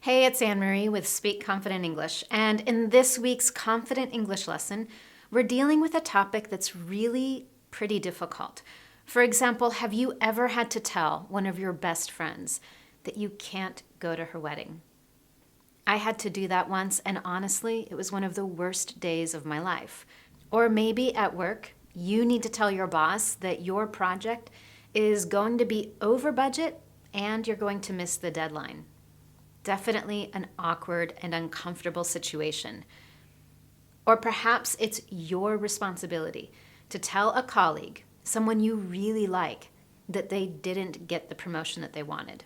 Hey, it's Anne Marie with Speak Confident English, and in this week's Confident English lesson, we're dealing with a topic that's really pretty difficult. For example, have you ever had to tell one of your best friends that you can't go to her wedding? I had to do that once, and honestly, it was one of the worst days of my life. Or maybe at work, you need to tell your boss that your project is going to be over budget and you're going to miss the deadline. Definitely an awkward and uncomfortable situation. Or perhaps it's your responsibility to tell a colleague, someone you really like, that they didn't get the promotion that they wanted.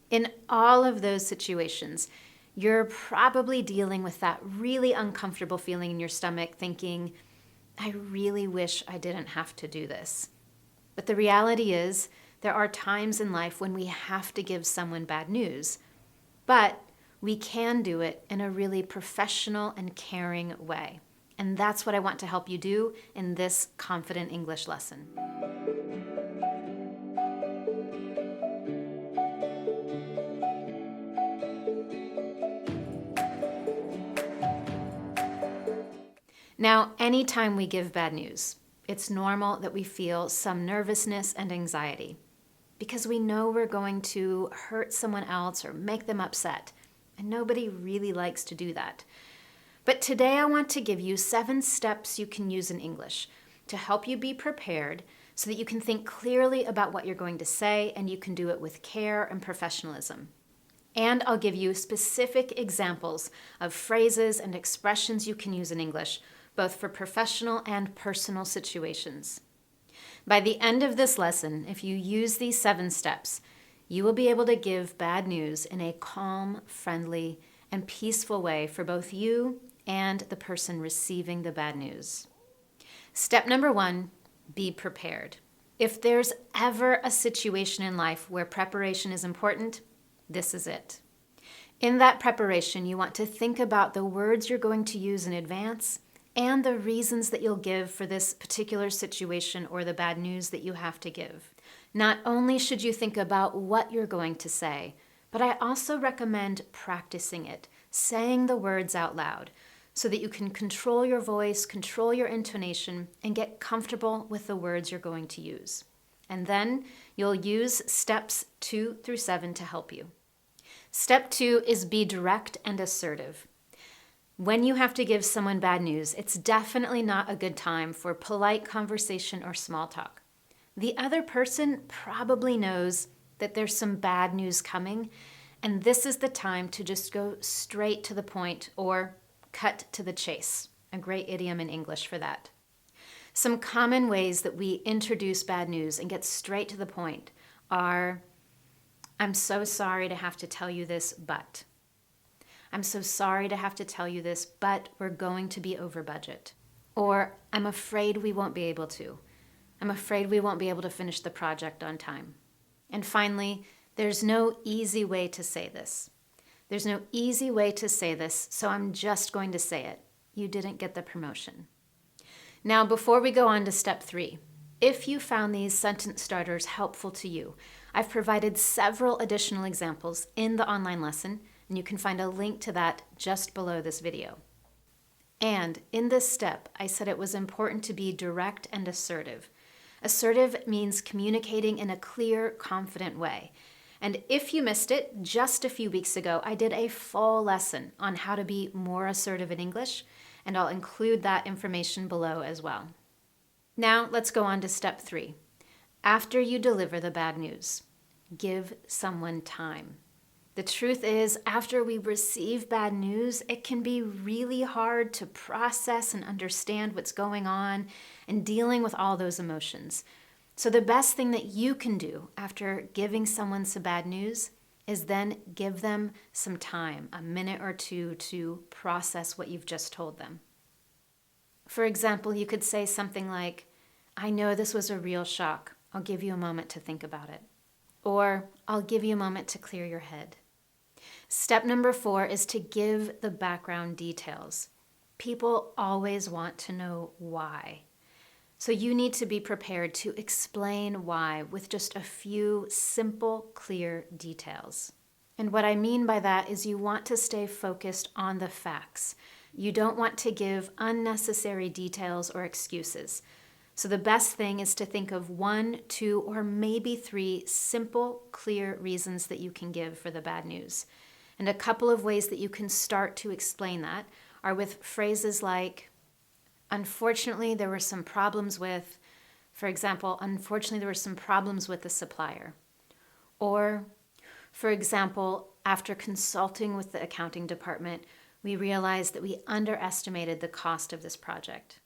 In all of those situations, you're probably dealing with that really uncomfortable feeling in your stomach, thinking, I really wish I didn't have to do this. But the reality is, there are times in life when we have to give someone bad news. But we can do it in a really professional and caring way. And that's what I want to help you do in this Confident English lesson. Now, anytime we give bad news, it's normal that we feel some nervousness and anxiety because we know we're going to hurt someone else or make them upset. And nobody really likes to do that. But today I want to give you 7 steps you can use in English to help you be prepared so that you can think clearly about what you're going to say and you can do it with care and professionalism. And I'll give you specific examples of phrases and expressions you can use in English, both for professional and personal situations. By the end of this lesson, if you use these 7 steps, you will be able to give bad news in a calm, friendly, and peaceful way for both you and the person receiving the bad news. Step number 1, be prepared. If there's ever a situation in life where preparation is important, this is it. In that preparation, you want to think about the words you're going to use in advance and the reasons that you'll give for this particular situation or the bad news that you have to give. Not only should you think about what you're going to say, but I also recommend practicing it, saying the words out loud, so that you can control your voice, control your intonation, and get comfortable with the words you're going to use. And then you'll use steps 2 through 7 to help you. Step 2 is be direct and assertive. When you have to give someone bad news, it's definitely not a good time for polite conversation or small talk. The other person probably knows that there's some bad news coming, and this is the time to just go straight to the point or cut to the chase. A great idiom in English for that. Some common ways that we introduce bad news and get straight to the point are, I'm so sorry to have to tell you this, but. I'm so sorry to have to tell you this, but we're going to be over budget. Or, I'm afraid we won't be able to. I'm afraid we won't be able to finish the project on time. And finally, there's no easy way to say this. There's no easy way to say this, so I'm just going to say it. You didn't get the promotion. Now, before we go on to step 3, if you found these sentence starters helpful to you, I've provided several additional examples in the online lesson, and you can find a link to that just below this video. And in this step, I said it was important to be direct and assertive. Assertive means communicating in a clear, confident way. And if you missed it, just a few weeks ago, I did a full lesson on how to be more assertive in English, and I'll include that information below as well. Now, let's go on to step 3. After you deliver the bad news, give someone time. The truth is, after we receive bad news, it can be really hard to process and understand what's going on and dealing with all those emotions. So the best thing that you can do after giving someone some bad news is then give them some time, a minute or two, to process what you've just told them. For example, you could say something like, I know this was a real shock. I'll give you a moment to think about it. Or, I'll give you a moment to clear your head. Step number 4 is to give the background details. People always want to know why. So you need to be prepared to explain why with just a few simple, clear details. And what I mean by that is you want to stay focused on the facts. You don't want to give unnecessary details or excuses. So the best thing is to think of 1, 2, or maybe 3 simple, clear reasons that you can give for the bad news. And a couple of ways that you can start to explain that are with phrases like, unfortunately, there were some problems with, for example, unfortunately, there were some problems with the supplier. Or, for example, after consulting with the accounting department, we realized that we underestimated the cost of this project.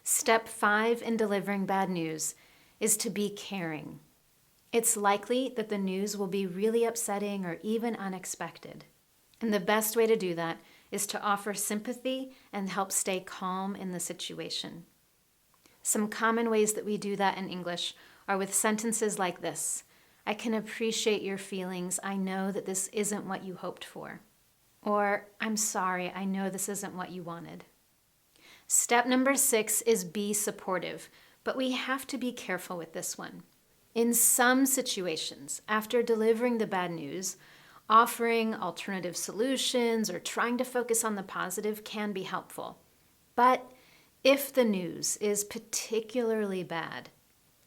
Step 5 in delivering bad news is to be caring. It's likely that the news will be really upsetting or even unexpected. And the best way to do that is to offer sympathy and help stay calm in the situation. Some common ways that we do that in English are with sentences like this. I can appreciate your feelings. I know that this isn't what you hoped for. Or, I'm sorry, I know this isn't what you wanted. Step number 6 is be supportive, but we have to be careful with this one. In some situations, after delivering the bad news, offering alternative solutions or trying to focus on the positive can be helpful. But if the news is particularly bad,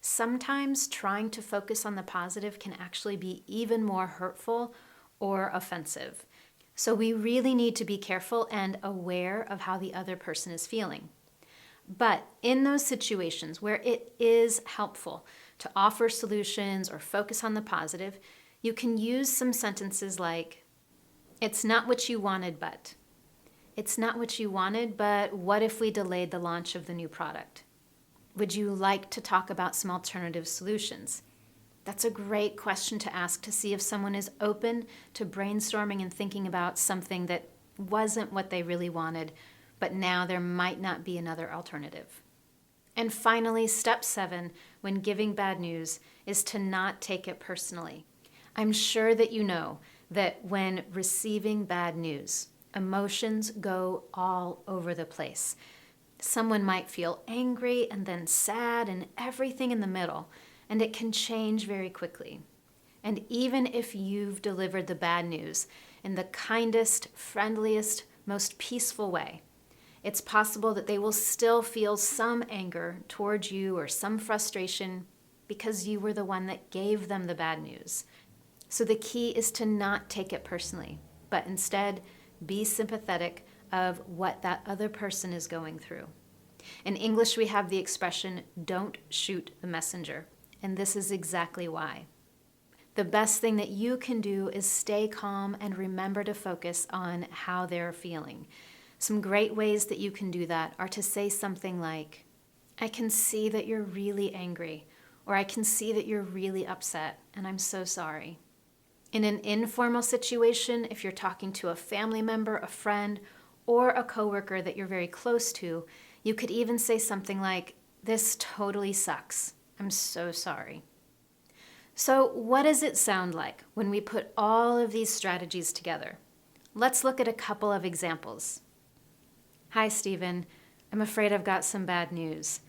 sometimes trying to focus on the positive can actually be even more hurtful or offensive. So we really need to be careful and aware of how the other person is feeling. But in those situations where it is helpful to offer solutions or focus on the positive, you can use some sentences like, it's not what you wanted, but. It's not what you wanted, but what if we delayed the launch of the new product? Would you like to talk about some alternative solutions? That's a great question to ask to see if someone is open to brainstorming and thinking about something that wasn't what they really wanted, but now there might not be another alternative. And finally, step 7, when giving bad news, is to not take it personally. I'm sure that you know that when receiving bad news, emotions go all over the place. Someone might feel angry and then sad and everything in the middle, and it can change very quickly. And even if you've delivered the bad news in the kindest, friendliest, most peaceful way, it's possible that they will still feel some anger towards you or some frustration because you were the one that gave them the bad news. So the key is to not take it personally, but instead be sympathetic of what that other person is going through. In English, we have the expression, don't shoot the messenger, and this is exactly why. The best thing that you can do is stay calm and remember to focus on how they're feeling. Some great ways that you can do that are to say something like, I can see that you're really angry, or I can see that you're really upset, and I'm so sorry. In an informal situation, if you're talking to a family member, a friend, or a coworker that you're very close to, you could even say something like, this totally sucks. I'm so sorry. So what does it sound like when we put all of these strategies together? Let's look at a couple of examples. Hi, Stephen. I'm afraid I've got some bad news.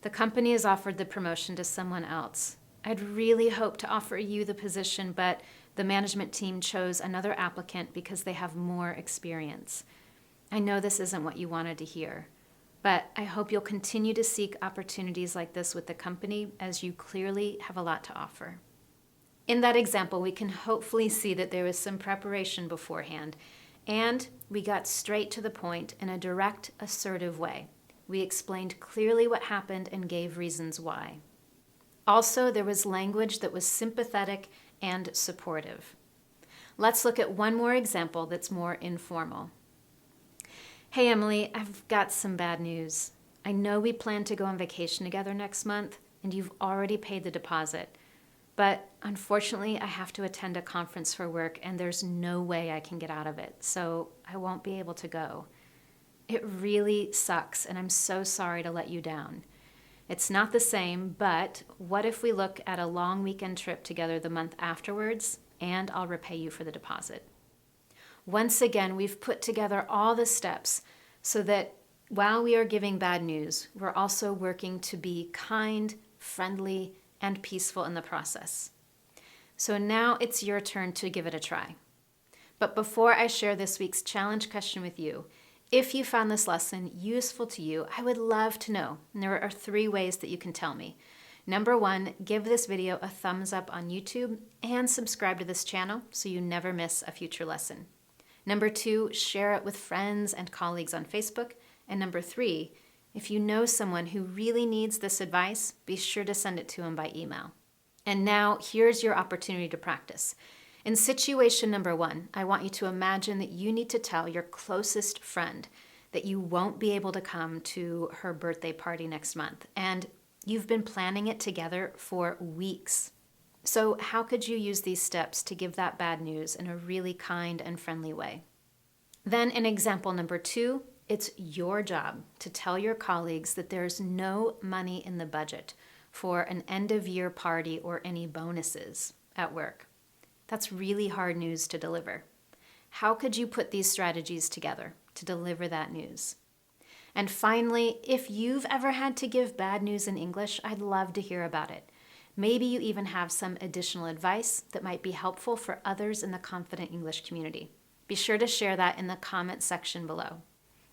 The company has offered the promotion to someone else. I'd really hoped to offer you the position, but the management team chose another applicant because they have more experience. I know this isn't what you wanted to hear, but I hope you'll continue to seek opportunities like this with the company as you clearly have a lot to offer. In that example, we can hopefully see that there was some preparation beforehand, and we got straight to the point in a direct, assertive way. We explained clearly what happened and gave reasons why. Also, there was language that was sympathetic and supportive. Let's look at one more example that's more informal. Hey, Emily, I've got some bad news. I know we plan to go on vacation together next month, and you've already paid the deposit. But unfortunately, I have to attend a conference for work, and there's no way I can get out of it, so I won't be able to go. It really sucks, and I'm so sorry to let you down. It's not the same, but what if we look at a long weekend trip together the month afterwards, and I'll repay you for the deposit? Once again, we've put together all the steps so that while we are giving bad news, we're also working to be kind, friendly, and peaceful in the process. So now it's your turn to give it a try. But before I share this week's challenge question with you, if you found this lesson useful to you, I would love to know. And there are 3 ways that you can tell me. Number 1, give this video a thumbs up on YouTube and subscribe to this channel so you never miss a future lesson. Number 2, share it with friends and colleagues on Facebook. And number 3, if you know someone who really needs this advice, be sure to send it to them by email. And now here's your opportunity to practice. In situation number 1, I want you to imagine that you need to tell your closest friend that you won't be able to come to her birthday party next month, and you've been planning it together for weeks. So how could you use these steps to give that bad news in a really kind and friendly way? Then in example number 2, it's your job to tell your colleagues that there's no money in the budget for an end-of-year party or any bonuses at work. That's really hard news to deliver. How could you put these strategies together to deliver that news? And finally, if you've ever had to give bad news in English, I'd love to hear about it. Maybe you even have some additional advice that might be helpful for others in the Confident English community. Be sure to share that in the comment section below.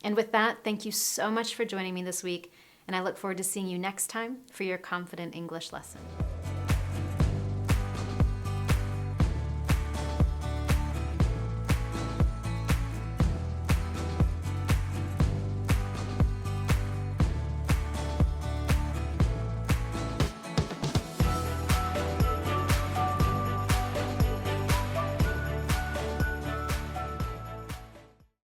And with that, thank you so much for joining me this week, and I look forward to seeing you next time for your Confident English lesson.